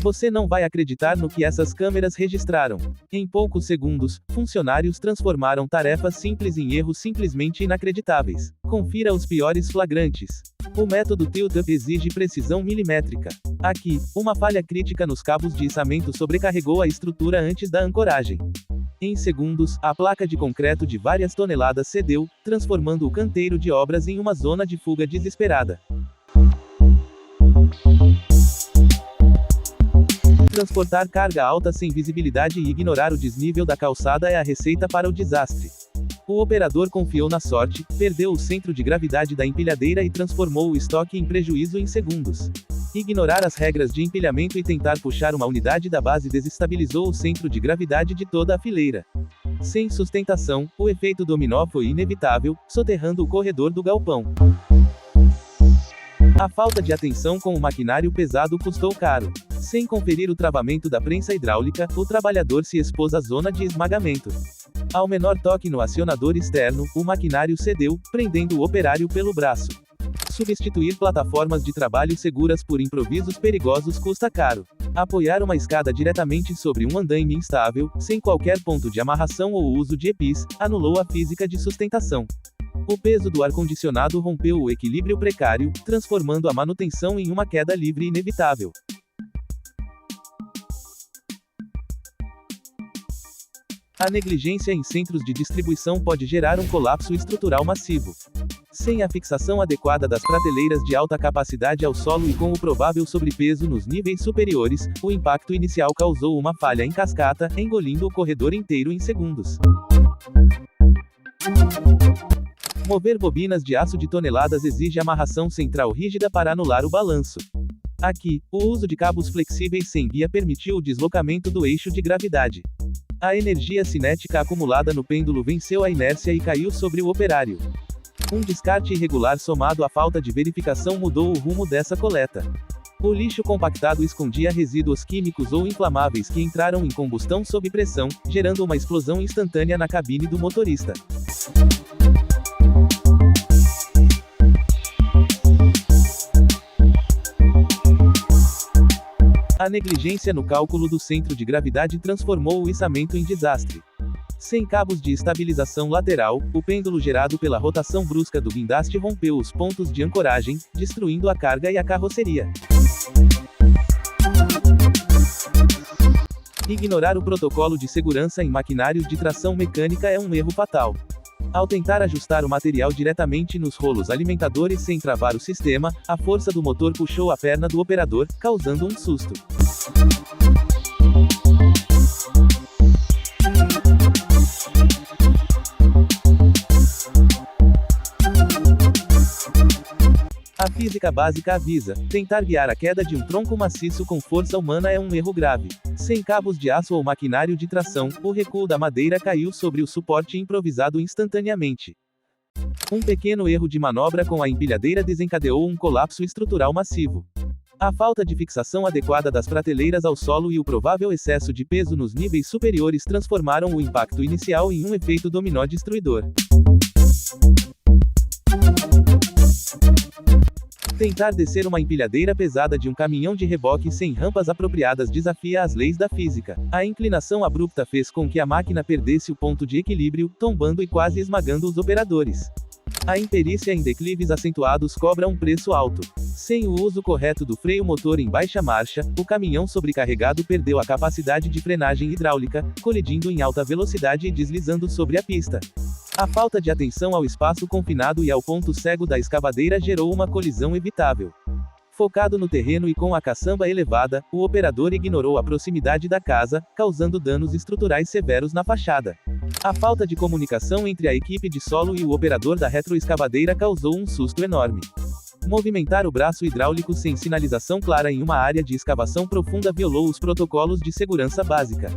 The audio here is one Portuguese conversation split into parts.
Você não vai acreditar no que essas câmeras registraram. Em poucos segundos, funcionários transformaram tarefas simples em erros simplesmente inacreditáveis. Confira os piores flagrantes. O método tilt-up exige precisão milimétrica. Aqui, uma falha crítica nos cabos de içamento sobrecarregou a estrutura antes da ancoragem. Em segundos, a placa de concreto de várias toneladas cedeu, transformando o canteiro de obras em uma zona de fuga desesperada. Transportar carga alta sem visibilidade e ignorar o desnível da calçada é a receita para o desastre. O operador confiou na sorte, perdeu o centro de gravidade da empilhadeira e transformou o estoque em prejuízo em segundos. Ignorar as regras de empilhamento e tentar puxar uma unidade da base desestabilizou o centro de gravidade de toda a fileira. Sem sustentação, o efeito dominó foi inevitável, soterrando o corredor do galpão. A falta de atenção com o maquinário pesado custou caro. Sem conferir o travamento da prensa hidráulica, o trabalhador se expôs à zona de esmagamento. Ao menor toque no acionador externo, o maquinário cedeu, prendendo o operário pelo braço. Substituir plataformas de trabalho seguras por improvisos perigosos custa caro. Apoiar uma escada diretamente sobre um andaime instável, sem qualquer ponto de amarração ou uso de EPIs, anulou a física de sustentação. O peso do ar-condicionado rompeu o equilíbrio precário, transformando a manutenção em uma queda livre inevitável. A negligência em centros de distribuição pode gerar um colapso estrutural massivo. Sem a fixação adequada das prateleiras de alta capacidade ao solo e com o provável sobrepeso nos níveis superiores, o impacto inicial causou uma falha em cascata, engolindo o corredor inteiro em segundos. Mover bobinas de aço de toneladas exige amarração central rígida para anular o balanço. Aqui, o uso de cabos flexíveis sem guia permitiu o deslocamento do eixo de gravidade. A energia cinética acumulada no pêndulo venceu a inércia e caiu sobre o operário. Um descarte irregular somado à falta de verificação mudou o rumo dessa coleta. O lixo compactado escondia resíduos químicos ou inflamáveis que entraram em combustão sob pressão, gerando uma explosão instantânea na cabine do motorista. A negligência no cálculo do centro de gravidade transformou o içamento em desastre. Sem cabos de estabilização lateral, o pêndulo gerado pela rotação brusca do guindaste rompeu os pontos de ancoragem, destruindo a carga e a carroceria. Ignorar o protocolo de segurança em maquinários de tração mecânica é um erro fatal. Ao tentar ajustar o material diretamente nos rolos alimentadores sem travar o sistema, a força do motor puxou a perna do operador, causando um susto. A física básica avisa: tentar guiar a queda de um tronco maciço com força humana é um erro grave. Sem cabos de aço ou maquinário de tração, o recuo da madeira caiu sobre o suporte improvisado instantaneamente. Um pequeno erro de manobra com a empilhadeira desencadeou um colapso estrutural massivo. A falta de fixação adequada das prateleiras ao solo e o provável excesso de peso nos níveis superiores transformaram o impacto inicial em um efeito dominó destruidor. Tentar descer uma empilhadeira pesada de um caminhão de reboque sem rampas apropriadas desafia as leis da física. A inclinação abrupta fez com que a máquina perdesse o ponto de equilíbrio, tombando e quase esmagando os operadores. A imperícia em declives acentuados cobra um preço alto. Sem o uso correto do freio motor em baixa marcha, o caminhão sobrecarregado perdeu a capacidade de frenagem hidráulica, colidindo em alta velocidade e deslizando sobre a pista. A falta de atenção ao espaço confinado e ao ponto cego da escavadeira gerou uma colisão evitável. Focado no terreno e com a caçamba elevada, o operador ignorou a proximidade da casa, causando danos estruturais severos na fachada. A falta de comunicação entre a equipe de solo e o operador da retroescavadeira causou um susto enorme. Movimentar o braço hidráulico sem sinalização clara em uma área de escavação profunda violou os protocolos de segurança básica.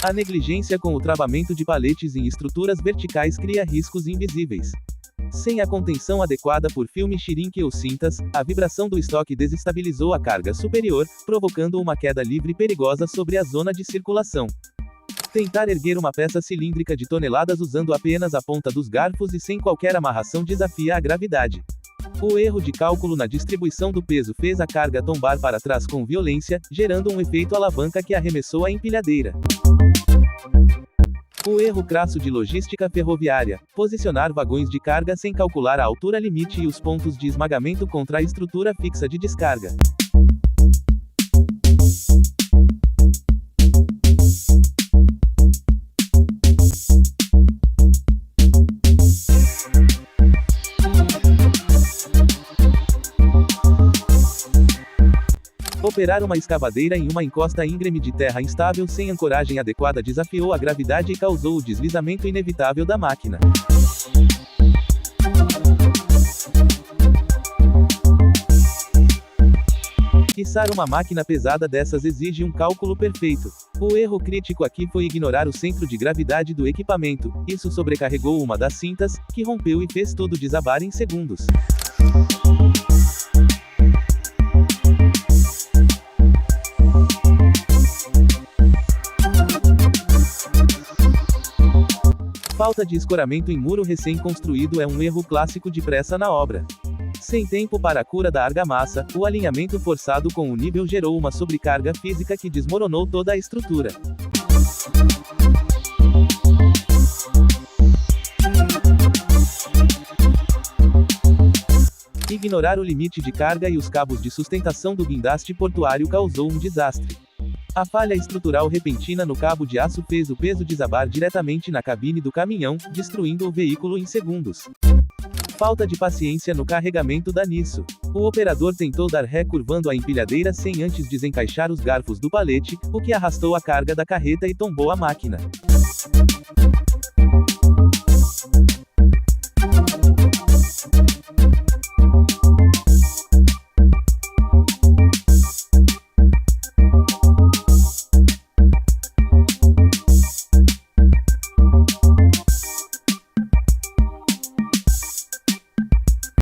A negligência com o travamento de paletes em estruturas verticais cria riscos invisíveis. Sem a contenção adequada por filme shrink ou cintas, a vibração do estoque desestabilizou a carga superior, provocando uma queda livre perigosa sobre a zona de circulação. Tentar erguer uma peça cilíndrica de toneladas usando apenas a ponta dos garfos e sem qualquer amarração desafia a gravidade. O erro de cálculo na distribuição do peso fez a carga tombar para trás com violência, gerando um efeito alavanca que arremessou a empilhadeira. O erro crasso de logística ferroviária: posicionar vagões de carga sem calcular a altura limite e os pontos de esmagamento contra a estrutura fixa de descarga. Operar uma escavadeira em uma encosta íngreme de terra instável sem ancoragem adequada desafiou a gravidade e causou o deslizamento inevitável da máquina. Içar uma máquina pesada dessas exige um cálculo perfeito. O erro crítico aqui foi ignorar o centro de gravidade do equipamento. Isso sobrecarregou uma das cintas, que rompeu e fez tudo desabar em segundos. Falta de escoramento em muro recém-construído é um erro clássico de pressa na obra. Sem tempo para a cura da argamassa, o alinhamento forçado com o nível gerou uma sobrecarga física que desmoronou toda a estrutura. Ignorar o limite de carga e os cabos de sustentação do guindaste portuário causou um desastre. A falha estrutural repentina no cabo de aço fez o peso desabar diretamente na cabine do caminhão, destruindo o veículo em segundos. Falta de paciência no carregamento dá nisso. O operador tentou dar ré curvando a empilhadeira sem antes desencaixar os garfos do palete, o que arrastou a carga da carreta e tombou a máquina.